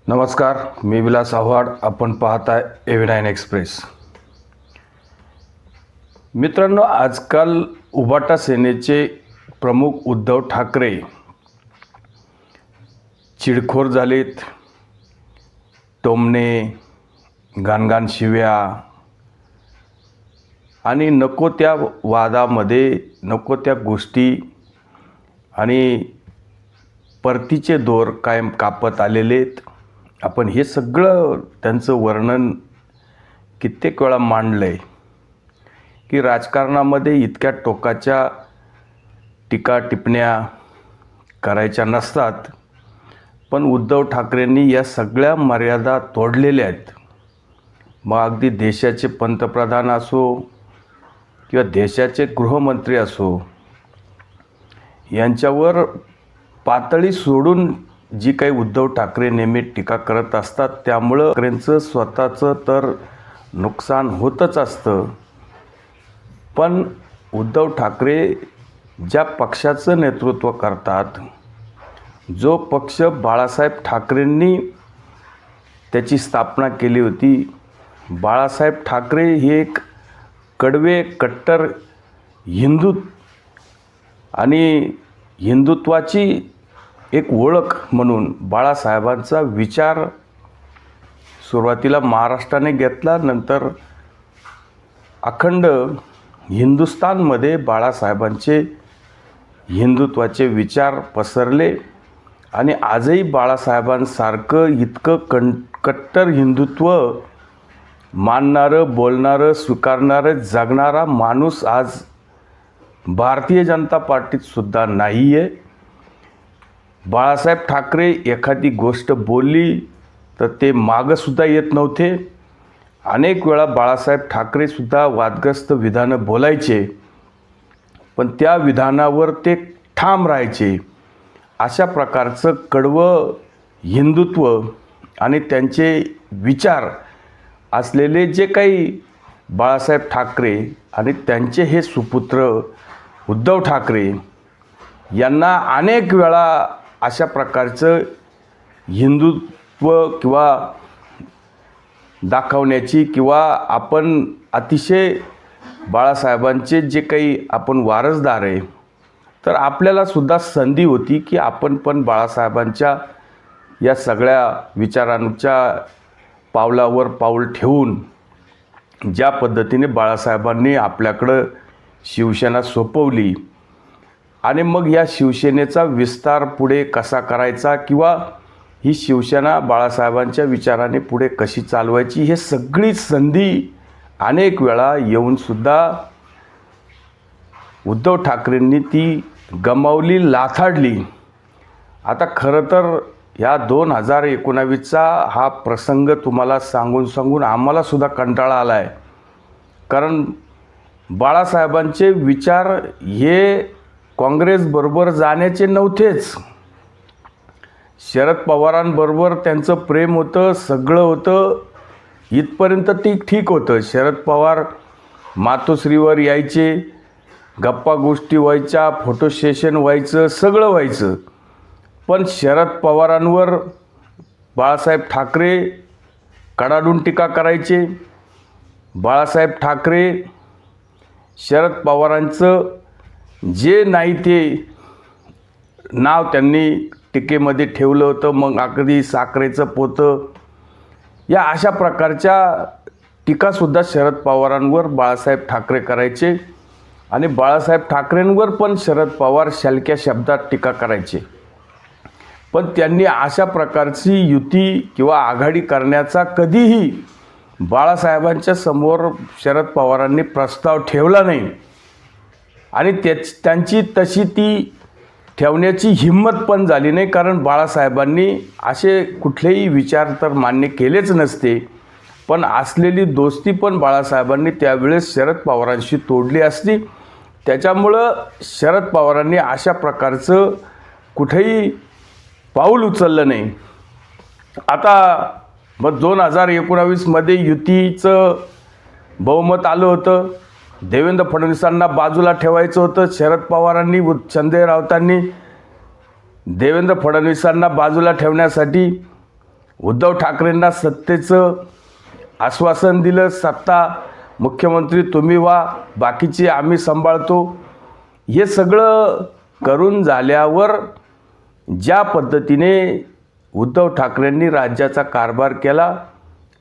नमस्कार, मी विलास आव्हाड. आपण पाहताय AV9 एक्सप्रेस. मित्रांनो, आजकाल उभाटा सेनेचे प्रमुख उद्धव ठाकरे चिडखोर झालेत. टोमणे, घाणघाण शिव्या आणि नको त्या वादामध्ये नको त्या गोष्टी आणि परतीचे दोर कायम कापत आलेले आहेत. आपण हे सगळं त्यांचं वर्णन कित्येक वेळा मांडलं आहे की राजकारणामध्ये इतक्या टोकाच्या टीका टिप्पण्या करायच्या नसतात, पण उद्धव ठाकरेंनी या सगळ्या मर्यादा तोडलेल्या आहेत. मग अगदी देशाचे पंतप्रधान असो किंवा देशाचे गृहमंत्री असो, यांच्यावर पातळी सोडून जी काही उद्धव ठाकरे नेहमी टीका करत असतात, त्यामुळं ठाकरेंचं स्वतःचं तर नुकसान होतच असतं. पण उद्धव ठाकरे ज्या पक्षाचं नेतृत्व करतात, जो पक्ष बाळासाहेब ठाकरेंनी त्याची स्थापना केली होती, बाळासाहेब ठाकरे हे एक कडवे कट्टर हिंदू आणि हिंदुत्वाची एक ओळख म्हणून बाळासाहेबांचा विचार सुरुवातीला महाराष्ट्राने घेतला. नंतर अखंड हिंदुस्थानमध्ये बाळासाहेबांचे हिंदुत्वाचे विचार पसरले आणि आजही बाळासाहेबांसारखं इतकं कट्टर हिंदुत्व मानणारं, बोलणारं, स्वीकारणारं, जगणारा माणूस आज भारतीय जनता पार्टीत सुद्धा नाही आहे. बाळासाहेब ठाकरे एखादी गोष्ट बोलली तर ते मागंसुद्धा येत नव्हते. अनेक वेळा बाळासाहेब ठाकरेसुद्धा वादग्रस्त विधानं बोलायचे, पण त्या विधानावर ते ठाम राहायचे. अशा प्रकारचं कडवं हिंदुत्व आणि त्यांचे विचार असलेले जे काही बाळासाहेब ठाकरे आणि त्यांचे हे सुपुत्र उद्धव ठाकरे यांना अनेक वेळा अशा प्रकारचं हिंदुत्व किंवा दाखवण्याची किंवा आपण अतिशय बाळासाहेबांचे जे काही आपण वारसदार आहे, तर आपल्याला सुद्धा संधी होती की आपण पण बाळासाहेबांच्या या सगळ्या विचारांच्या पावलावर पाऊल ठेवून ज्या पद्धतीने बाळासाहेबांनी आपल्याकडं शिवसेना सोपवली आणि मग या शिवसेनेचा विस्तार पुढे कसा करायचा किंवा ही शिवसेना बाळासाहेबांच्या विचाराने पुढे कशी चालवायची, हे सगळी संधी अनेक वेळा येऊनसुद्धा उद्धव ठाकरेंनी ती गमावली, लाथाडली. आता खरं तर ह्या 2019चा हा प्रसंग तुम्हाला सांगून आम्हालासुद्धा कंटाळा आला आहे. कारण बाळासाहेबांचे विचार हे काँग्रेसबरोबर जाण्याचे नव्हतेच. शरद पवारांबरोबर त्यांचं प्रेम होतं, सगळं होतं, इथपर्यंत ठीक होतं. शरद पवार मातोश्रीवर यायचे, गप्पा गोष्टी व्हायच्या, फोटो सेशन व्हायचं, सगळं व्हायचं. पण शरद पवारांवर बाळासाहेब ठाकरे कडाडून टीका करायचे. बाळासाहेब ठाकरे शरद पवारांचं जे नाही ते नाव त्यांनी टीकेमध्ये ठेवलं होतं. मग अगदी साखरेचं पोतं, या अशा प्रकारच्या टीकासुद्धा शरद पवारांवर बाळासाहेब ठाकरे करायचे आणि बाळासाहेब ठाकरेंवर पण शरद पवार शलक्या शब्दात टीका करायचे. पण त्यांनी अशा प्रकारची युती किंवा आघाडी करण्याचा कधीही बाळासाहेबांच्या समोर शरद पवारांनी प्रस्ताव ठेवला नाही आणि त्यांची तशी ती ठेवण्याची हिंमत पण झाली नाही. कारण बाळासाहेबांनी असे कुठलेही विचार तर मान्य केलेच नसते, पण असलेली दोस्ती पण बाळासाहेबांनी त्यावेळेस शरद पवारांशी तोडली असती. त्याच्यामुळं शरद पवारांनी अशा प्रकारचं कुठेही पाऊल उचललं नाही. आता मग 2019मध्ये युतीचं बहुमत आलं होतं. देवेंद्र फडणवीसांना बाजूला ठेवायचं होतं. शरद पवारांनी, संजय राऊतांनी देवेंद्र फडणवीसांना बाजूला ठेवण्यासाठी उद्धव ठाकरेंना सत्तेचं आश्वासन दिलं, सत्ता मुख्यमंत्री तुम्ही व्हा, बाकीचे आम्ही सांभाळतो. हे सगळं करून झाल्यावर ज्या पद्धतीने उद्धव ठाकरेंनी राज्याचा कारभार केला,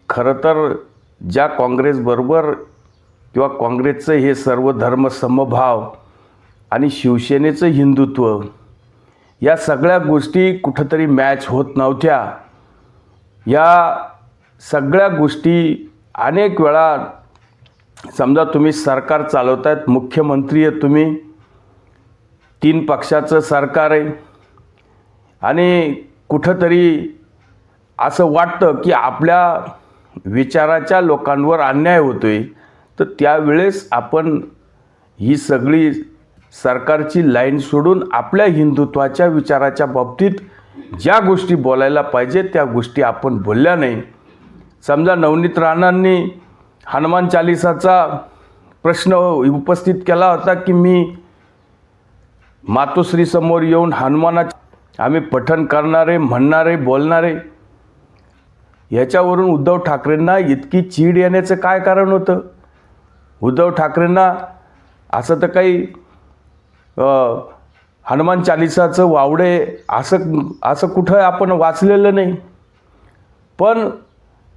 खरं तर ज्या काँग्रेसबरोबर किंवा काँग्रेसचं हे सर्व धर्म समभाव आणि शिवसेनेचं हिंदुत्व या सगळ्या गोष्टी कुठंतरी मॅच होत नव्हत्या. या सगळ्या गोष्टी अनेक वेळा, समजा तुम्ही सरकार चालवतायत, मुख्यमंत्री आहे तुम्ही, 3 पक्षाचं सरकार आहे आणि कुठंतरी असं वाटतं की आपल्या विचाराच्या लोकांवर अन्याय होतोय, तर त्यावेळेस आपण ही सगळी सरकारची लाईन सोडून आपल्या हिंदुत्वाच्या विचाराच्या बाबतीत ज्या गोष्टी बोलायला पाहिजे त्या गोष्टी आपण बोलल्या नाही. समजा नवनीत राणांनी हनुमान चालिसाचा प्रश्न उपस्थित केला होता की मी मातोश्रीसमोर येऊन हनुमानाचे आम्ही पठण करणारे, म्हणणारे, बोलणारे. याच्यावरून उद्धव ठाकरेंना इतकी चीड येण्याचं काय कारण होतं? उद्धव ठाकरेंना असं तर काही हनुमान चालिसाचं वावडे असं कुठं आपण वाचलेलं नाही. पण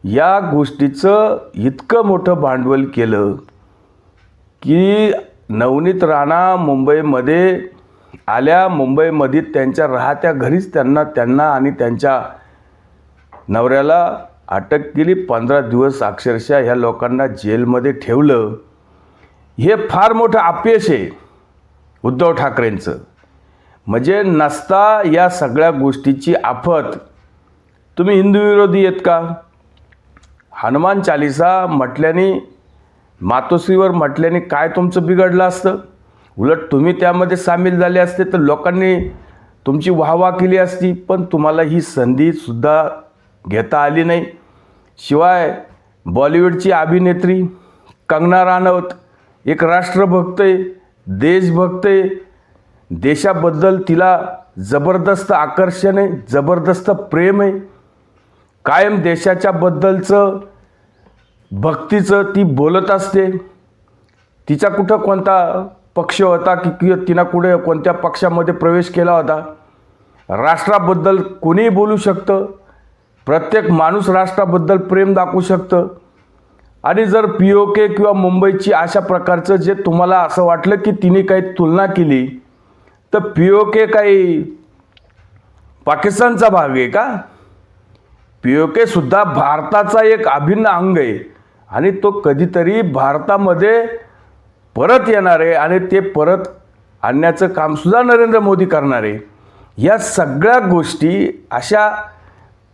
या गोष्टीचं इतकं मोठं भांडवल केलं की नवनीत राणा मुंबईमध्ये आल्या, मुंबईमध्ये त्यांच्या राहत्या घरीच त्यांना आणि त्यांच्या नवऱ्याला अटक केली. 15 दिवस अक्षरशः ह्या लोकांना जेलमध्ये ठेवलं. हे फार मोठं अपयश आहे उद्धव ठाकरेंचं. म्हणजे नसता या सगळ्या गोष्टीची आफत. तुम्ही हिंदू विरोधी आहेत का? हनुमान चालिसा म्हटल्याने, मातोश्रीवर म्हटल्याने काय तुमचं बिघडलं असतं? उलट तुम्ही त्यामध्ये सामील झाले असते तर लोकांनी तुमची वाहवा केली असती. पण तुम्हाला ही संधीसुद्धा घेता आली नाही. शिवाय बॉलिवूडची अभिनेत्री कंगना रानौत एक राष्ट्रभक्त आहे, देशभक्त आहे. देशाबद्दल तिला जबरदस्त आकर्षण आहे, जबरदस्त प्रेम आहे. कायम देशाच्या बद्दलचं भक्तीचं ती बोलत असते. तिचा कुठं कोणता पक्ष होता की तिनं कुठे कोणत्या पक्षामध्ये प्रवेश केला होता? राष्ट्राबद्दल कोणीही बोलू शकतं. प्रत्येक माणूस राष्ट्राबद्दल प्रेम दाखवू शकतं. आणि जर POK किंवा मुंबईची अशा प्रकारचं जे तुम्हाला असं वाटलं की तिने काही तुलना केली, तर POK काही पाकिस्तानचा भाग आहे का? POK सुद्धा भारताचा एक अभिन्न अंग आहे आणि तो कधीतरी भारतामध्ये परत येणार आहे आणि ते परत आणण्याचं कामसुद्धा नरेंद्र मोदी करणार आहे. या सगळ्या गोष्टी अशा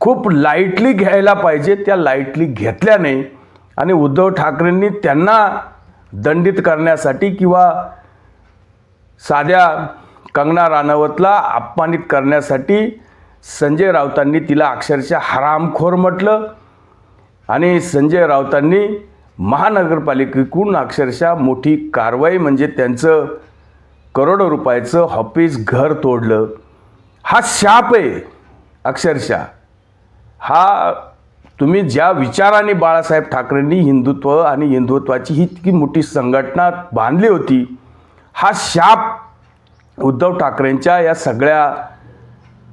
खूप लाईटली घ्यायला पाहिजे, त्या लाईटली घेतल्या नाही. आणि उद्धव ठाकरेंनी त्यांना दंडित करण्यासाठी किंवा साध्या कंगना राणावतला अपमानित करण्यासाठी संजय राऊतांनी तिला अक्षरशः हरामखोर म्हटलं. आणि संजय राऊतांनी महानगरपालिकेकडून अक्षरशः मोठी कारवाई, म्हणजे त्यांचं करोडो रुपयाचं ऑफिस घर तोडलं. हा शाप आहे अक्षरशः. हा तुम्ही ज्या विचाराने बाळासाहेब ठाकरेंनी हिंदुत्व आणि हिंदुत्वाची ही इतकी मोठी संघटना बांधली होती, हा शाप उद्धव ठाकरेंच्या या सगळ्या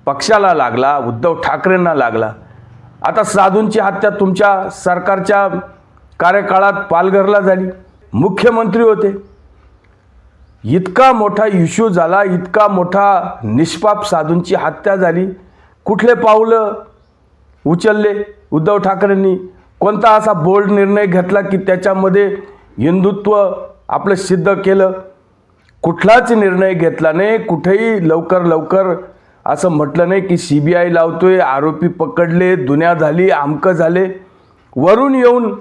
पक्षाला लागला, उद्धव ठाकरेंना लागला. आता साधूंची हत्या तुमच्या सरकारच्या कार्यकाळात पालघरला झाली, मुख्यमंत्री होते. इतका मोठा इश्यू झाला, इतका मोठा निष्पाप साधूंची हत्या झाली. कुठले पावलं उचलले उद्धव ठाकरेंनी? कोणता असा बोल्ड निर्णय घेतला की त्याच्यामध्ये हिंदुत्व आपलं सिद्ध केलं? कुठलाच निर्णय घेतला नाही. कुठेही लवकर असं म्हटलं नाही की CBI लावतोय, आरोपी पकडले, दुनिया झाली, अमकं झाले. वरून येऊन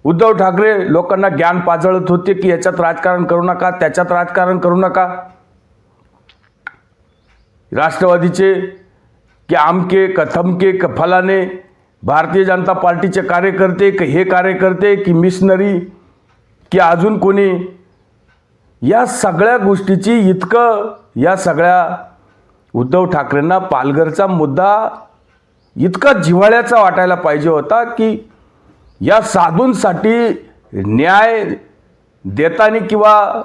उद्धव ठाकरे लोकांना ज्ञान पाजळत होते की याच्यात राजकारण करू नका, त्याच्यात राजकारण करू नका. राष्ट्रवादीचे की आमके का थमके का फलाने, भारतीय जनता पार्टीचे कार्यकर्ते की हे कार्यकर्ते की मिशनरी की अजून कोणी, या सगळ्या गोष्टीची इतकं या सगळ्या उद्धव ठाकरेंना पालघरचा मुद्दा इतका जिव्हाळ्याचा वाटायला पाहिजे होता की या साधूंसाठी न्याय देताना किंवा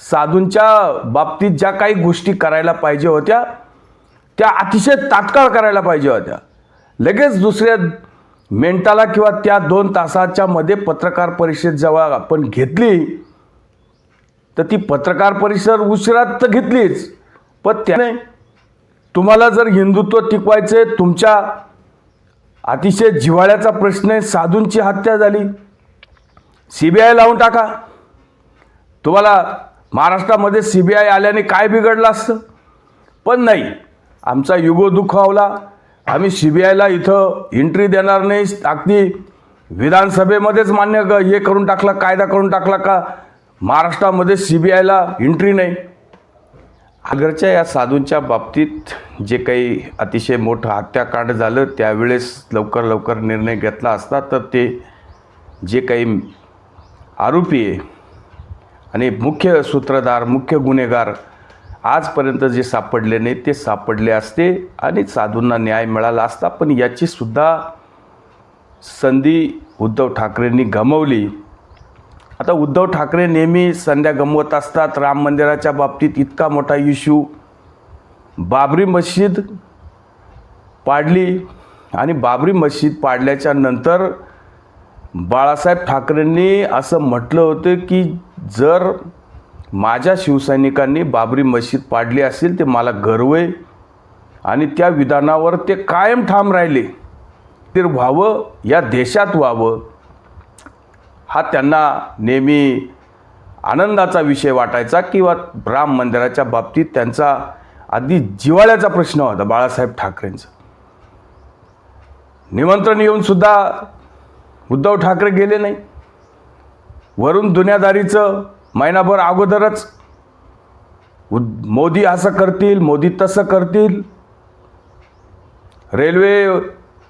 साधूंच्या बाबतीत ज्या काही गोष्टी करायला पाहिजे होत्या त्या अतिशय तात्काळ करायला पाहिजे होत्या. लगेच दुसऱ्या मिनिटाला किंवा त्या 2 तासाच्या मध्ये पत्रकार परिषद जेव्हा आपण घेतली तर ती पत्रकार परिषद उशिरात तर घेतलीच, पण त्याने तुम्हाला जर हिंदुत्व टिकवायचे, तुमच्या अतिशय जिव्हाळ्याचा प्रश्न आहे, साधूंची हत्या झाली, CBI लावून टाका. तुम्हाला महाराष्ट्रामध्ये CBI आल्याने काय बिघडलं असतं? पण नाही, आमचा युगो दुखावला. आम्ही CBIला इथं एंट्री देणार नाही. अगदी विधानसभेमध्येच हे करून टाकला, कायदा करून टाकला का महाराष्ट्रामध्ये CBIला एंट्री नाही. आगरच्या या साधूंच्या बाबतीत जे काही अतिशय मोठं हत्याकांड झालं त्यावेळेस लवकर निर्णय घेतला असता तर ते जे काही आरोपी आहे आणि मुख्य सूत्रधार, मुख्य गुन्हेगार आजपर्यंत जे सापडले नाही ते सापडले असते आणि साधूंना न्याय मिळाला असता. पण याची सुद्धा संधी उद्धव ठाकरेंनी गमावली. आता उद्धव ठाकरे नेहमी संध्या गमवत असतात. राम मंदिराच्या बाबतीत इतका मोठा इश्यू, बाबरी मशीद पाडली आणि बाबरी मशीद पाडल्याच्या नंतर बाळासाहेब ठाकरेंनी असं म्हटलं होतं की जर माझ्या शिवसैनिकांनी बाबरी मशीद पाडली असेल ते मला गर्व आहे आणि त्या विधानावर ते कायम ठाम राहिले. ते व्हावं, या देशात व्हावं, हा त्यांना नेहमी आनंदाचा विषय वाटायचा. किंवा राम मंदिराच्या बाबतीत त्यांचा अगदी जिव्हाळ्याचा प्रश्न होता बाळासाहेब ठाकरेंचा. निमंत्रण येऊन सुद्धा उद्धव ठाकरे गेले नाही. वरून दुनियादारीचं महिनाभर अगोदरच मोदी असं करतील, मोदी तसं करतील, रेल्वे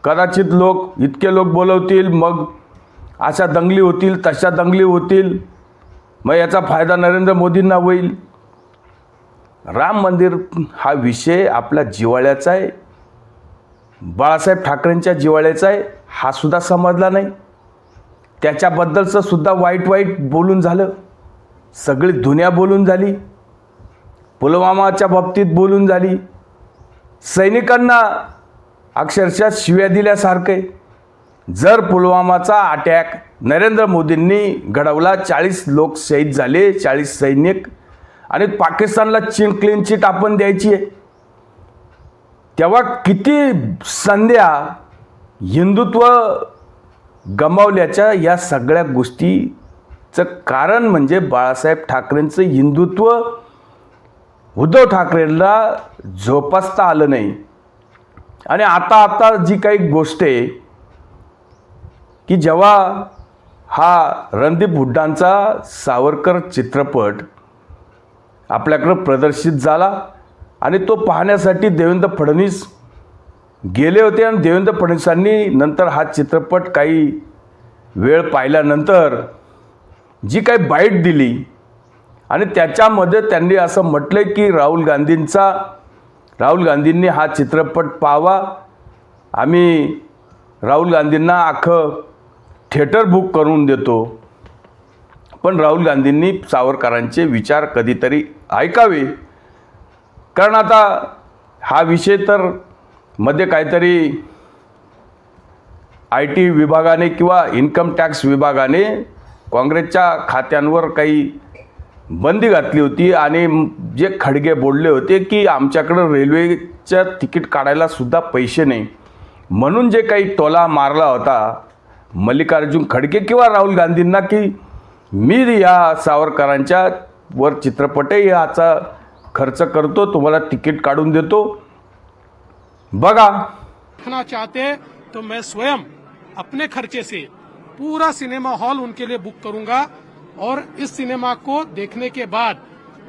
कदाचित लोक इतके लोक बोलवतील, मग अशा दंगली होतील, तशा दंगली होतील, मग याचा फायदा नरेंद्र मोदींना होईल. राम मंदिर हा विषय आपल्या जिव्हाळ्याचा आहे, बाळासाहेब ठाकरेंच्या जिव्हाळ्याचा आहे, हा सुद्धा समजला नाही. त्याच्याबद्दलचं सुद्धा वाईट बोलून झालं, सगळी दुनिया बोलून झाली, पुलवामाच्या बाबतीत बोलून झाली, सैनिकांना अक्षरशः शिव्या दिल्यासारखे. जर पुलवामाचा अटॅक नरेंद्र मोदींनी घडवला, 40 लोक शहीद झाले, 40 सैनिक, आणि पाकिस्तानला क्लीन चिट आपण द्यायची आहे, तेव्हा किती संध्या हिंदुत्व गमावल्याच्या या सगळ्या गोष्टीचं कारण म्हणजे बाळासाहेब ठाकरेंचं हिंदुत्व उद्धव ठाकरेंना जोपासता आलं नाही. आणि आता जी काही गोष्ट आहे की जेव्हा हा रणदीप हुड्डांचा सावरकर चित्रपट आपल्याकडं प्रदर्शित झाला आणि तो पाहण्यासाठी देवेंद्र फडणवीस गेले होते आणि देवेंद्र फडणवीसांनी नंतर हा चित्रपट काही वेळ पाहिल्यानंतर जी काही बाईट दिली आणि त्याच्यामध्ये त्यांनी असं म्हटलं की राहुल गांधींनी हा चित्रपट पाहावा, आम्ही राहुल गांधींना अख्खं थिएटर बुक करून देतो. पण राहुल गांधींनी सावरकरांचे विचार कधीतरी ऐकावे, कारण आता हा विषय तर मध्ये काहीतरी IT विभागाने किंवा इन्कम टॅक्स विभागाने काँग्रेसच्या खात्यांवर काही बंदी घातली होती आणि जे खडगे बोलले होते की आमच्याकडं रेल्वेचं तिकीट काढायला सुद्धा पैसे नाही, म्हणून जे काही टोला मारला होता मल्लिकार्जुन खडगे किंवा राहुल गांधींना की मी या सावरकरांच्या वर चित्रपट याचा खर्च करतो, तुम्हाला तिकीट काढून देतो, बघा. देखना चाहते तो मैं स्वयं अपने खर्चे से पूरा सिनेमा हॉल उनके लिए बुक करूंगा और इस सिनेमा को देखने के बाद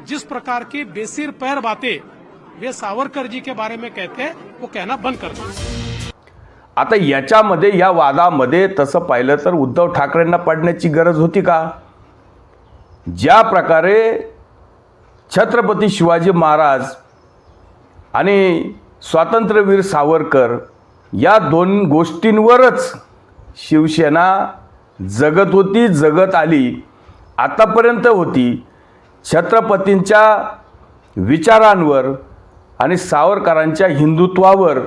जिस प्रकार की बेसिर पैर बातें वे सावरकर जी के बारे में कहते हैं वो कहना बंद कर दो. आता याच्यामध्ये या वादामध्ये तसं पाहिलं तर उद्धव ठाकरेंना पडण्याची गरज होती का? ज्या प्रकारे छत्रपती शिवाजी महाराज आणि स्वातंत्र्यवीर सावरकर या दोन गोष्टींवरच शिवसेना जगत होती, जगत आली, आतापर्यंत होती. छत्रपतींच्या विचारांवर आणि सावरकरांच्या हिंदुत्वावर,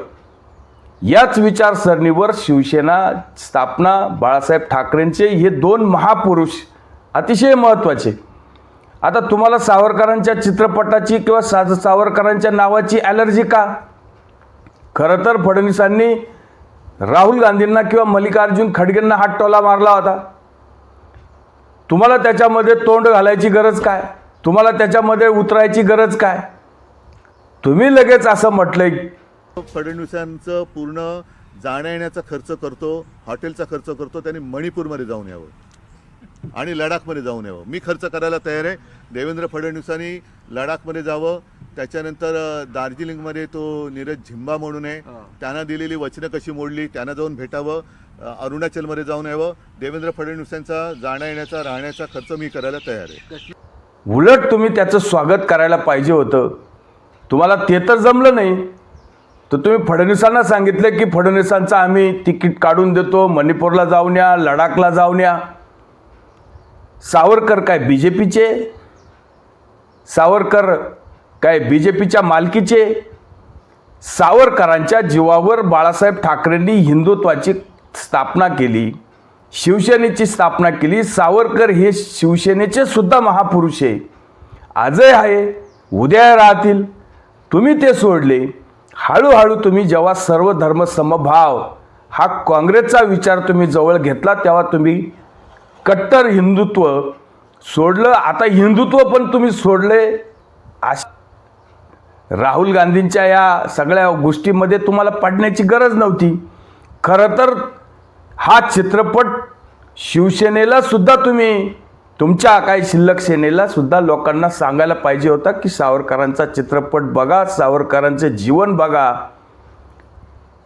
याच विचारसरणीवर शिवसेना स्थापना बाळासाहेब ठाकरेंचे हे दोन महापुरुष अतिशय महत्त्वाचे. आता तुम्हाला सावरकरांच्या चित्रपटाची किंवा सावरकरांच्या नावाची ॲलर्जी का? खरं तर फडणवीसांनी राहुल गांधींना किंवा मल्लिकार्जुन खडगेंना हात टोला मारला होता. तुम्हाला त्याच्यामध्ये तोंड घालायची गरज काय? तुम्हाला त्याच्यामध्ये उतरायची गरज काय? तुम्ही लगेच असं म्हटलंय. फडणवीसांचं पूर्ण जाण्या येण्याचा खर्च करतो, हॉटेलचा खर्च करतो. त्यांनी मणिपूरमध्ये जाऊन यावं आणि लडाखमध्ये जाऊन यावं. मी खर्च करायला तयार आहे. देवेंद्र फडणवीसांनी लडाखमध्ये जावं. त्याच्यानंतर दार्जिलिंगमध्ये तो नीरज झिंबा म्हणून आहे, त्यांना दिलेली वचनं कशी मोडली त्यांना जाऊन भेटावं. अरुणाचलमध्ये जाऊन यावं. देवेंद्र फडणवीसांचा जाण्या येण्याचा राहण्याचा खर्च मी करायला तयार आहे. उलट तुम्ही त्याचं स्वागत करायला पाहिजे होतं. तुम्हाला ते तर जमलं नाही, तर तुम्ही फडणवीसांना सांगितलं की फडणवीसांचं आम्ही तिकीट काढून देतो, मणिपूरला जाऊन या, लडाखला जाऊन या. सावरकर काय BJPचे? सावरकर काय BJPच्या मालकीचे? सावरकरांच्या जीवावर बाळासाहेब ठाकरेंनी हिंदुत्वाची स्थापना केली, शिवसेनेची स्थापना केली. सावरकर हे शिवसेनेचे सुद्धा महापुरुष आहे. आजही आहे, उद्या राहतील. तुम्ही ते सोडले. हळूहळू तुम्ही जेव्हा सर्व धर्म समभाव हा काँग्रेसचा विचार तुम्ही जवळ घेतला, तेव्हा तुम्ही कट्टर हिंदुत्व सोडलं. आता हिंदुत्व पण तुम्ही सोडले. राहुल गांधींच्या या सगळ्या गोष्टीमध्ये तुम्हाला पडण्याची गरज नव्हती. खरं तर हा चित्रपट शिवसेनेला सुद्धा तुम्ही, तुमच्या काही शिल्लक सेनेला सुद्धा लोकांना सांगायला पाहिजे होता की सावरकरांचा चित्रपट बघा, सावरकरांचे जीवन बघा.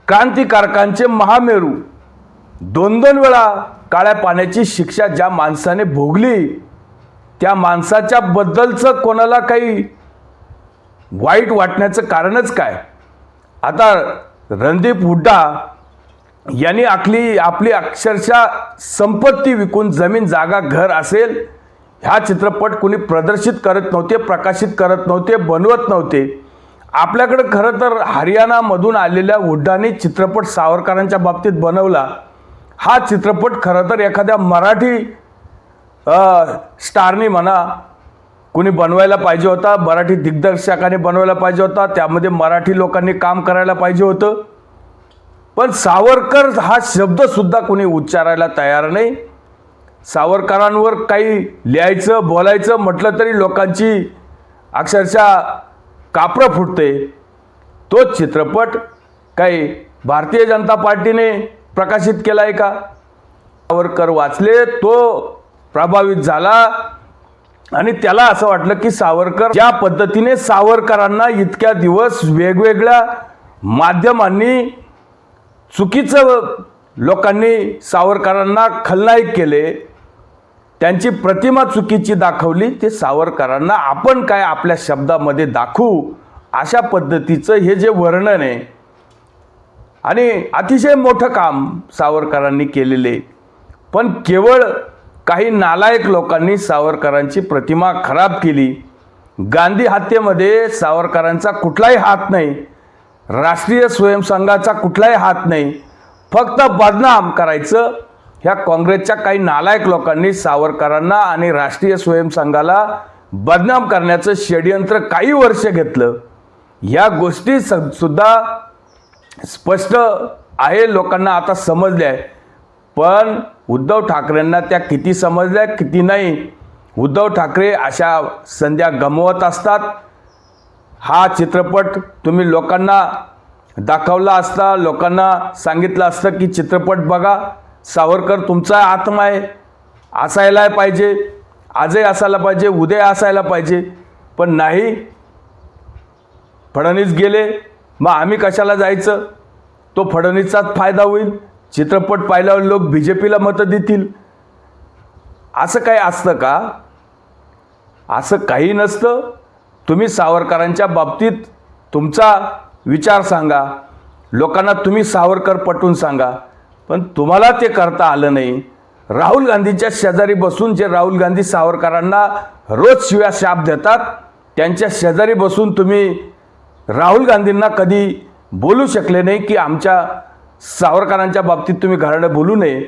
क्रांतिकारकांचे महामेरू, 2-2 वेळा काळ्या पाण्याची शिक्षा ज्या माणसाने भोगली, त्या माणसाच्या बद्दलचं कोणाला काही वाईट वाटण्याचं कारणच काय? आता रणदीप हुड्डा यांनी आपली अक्षरशः संपत्ती विकून, जमीन जागा घर असेल, हा चित्रपट कोणी प्रदर्शित करत नव्हते, प्रकाशित करत नव्हते, बनवत नव्हते. आपल्याकडे खरं तर हरियाणामधून आलेल्या हुड्डाने चित्रपट सावरकरांच्या बाबतीत बनवला. हा चित्रपट खरं तर एखाद्या मराठी स्टारनी म्हणा कोणी बनवायला पाहिजे होता, मराठी दिग्दर्शकाने बनवायला पाहिजे होता, त्यामध्ये मराठी लोकांनी काम करायला पाहिजे होतं. पण सावरकर हा शब्दसुद्धा कोणी उच्चारायला तयार नाही. सावरकरांवर काही लिहायचं बोलायचं म्हटलं तरी लोकांची अक्षरशः कापरं फुटते. तोच चित्रपट काही भारतीय जनता पार्टीने प्रकाशित केला आहे का? सावरकर वाचले, तो प्रभावित झाला आणि त्याला असं वाटलं की सावरकर ज्या पद्धतीने सावरकरांना इतक्या दिवस वेगवेगळ्या माध्यमांनी चुकीचं लोकांनी सावरकरांना खलनायक केले, त्यांची प्रतिमा चुकीची दाखवली, ते सावरकरांना आपण काय आपल्या शब्दामध्ये दाखवू अशा पद्धतीचं हे जे वर्णन आहे आणि अतिशय मोठं काम सावरकरांनी केलेले. पण केवळ काही नालायक लोकांनी सावरकरांची प्रतिमा खराब केली. गांधी हत्येमध्ये सावरकरांचा कुठलाही हात नाही, राष्ट्रीय स्वयंसंघाचा कुठलाही हात नाही. फक्त बदनाम करायचं ह्या काँग्रेसच्या काही नालायक लोकांनी सावरकरांना आणि राष्ट्रीय स्वयंसंघाला बदनाम करण्याचं षड्यंत्र काही वर्ष घेतलं. ह्या गोष्टी सुद्धा स्पष्ट आहे, लोकांना आता समजल्या आहे. पण उद्धव ठाकरेंना त्या किती समजल्या किती नाही. उद्धव ठाकरे अशा संध्या गमवत असतात. हा चित्रपट तुम्ही लोकांना दाखवला असता, लोकांना सांगितलं असतं की चित्रपट बघा, सावरकर तुमचा आत्मा आहे, असायला पाहिजे, आजही असायला पाहिजे, उद्या असायला पाहिजे. पण नाही, फडणवीस गेले, मग आम्ही कशाला जायचं? तो फडणवीसचाच फायदा होईल. चित्रपट पाहिल्यावर लोक BJPला मतं देतील. असं काही असतं का? असं काही नसतं. तुम्ही सावरकरांच्या बाबतीत तुमचा विचार सांगा. लोकांना तुम्ही सावरकर पटवून सांगा, पण तुम्हाला ते करता आलं नाही. राहुल गांधींच्या शेजारी बसून जे राहुल गांधी सावरकरांना रोज शिव्या शाप देतात, त्यांच्या शेजारी बसून तुम्ही राहुल गांधींना कधी बोलू शकले नाही की आमच्या सावरकरांच्या बाबतीत तुम्ही घराणं बोलू नये.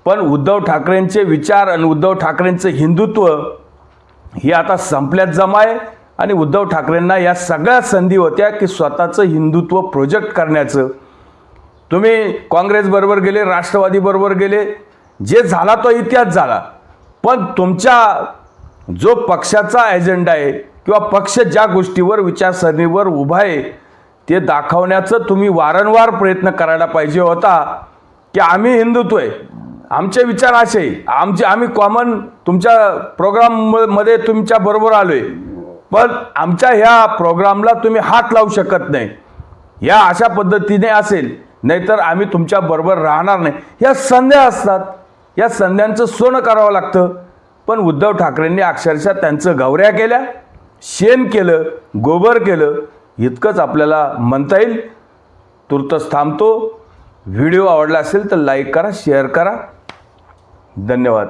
पण उद्धव ठाकरेंचे विचार आणि उद्धव ठाकरेंचं हिंदुत्व हे आता संपल्यात जमा आहे. आणि उद्धव ठाकरेंना या सगळ्या संधी होत्या की स्वतःचं हिंदुत्व प्रोजेक्ट करण्याचं. तुम्ही काँग्रेसबरोबर गेले, राष्ट्रवादीबरोबर गेले, जे झाला तो इतिहास झाला. पण तुमच्या जो पक्षाचा एजेंडा आहे किंवा पक्ष ज्या गोष्टीवर विचारसरणीवर उभा आहे ते दाखवण्याचं तुम्ही वारंवार प्रयत्न करायला पाहिजे होता की आम्ही हिंदुत्व आहे, आमचे विचार असे आहे, आम्ही कॉमन तुमच्या प्रोग्राममध्ये तुमच्या बरोबर आलो आहे, पण आमच्या ह्या प्रोग्रामला तुम्ही हात लावू शकत नाही. या अशा पद्धतीने असेल, नाहीतर आम्ही तुमच्या बरोबर राहणार नाही. या संध्या असतात, या संध्यांचं सोनं करावं लागतं. पण उद्धव ठाकरेंनी अक्षरशः त्यांचं गवऱ्या केल्या, शेण केलं, गोबर केलं, इतकंच आपल्याला म्हणता येईल. तुर्तच थांबतो. व्हिडिओ आवडला असेल तर लाईक करा, शेअर करा. धन्यवाद.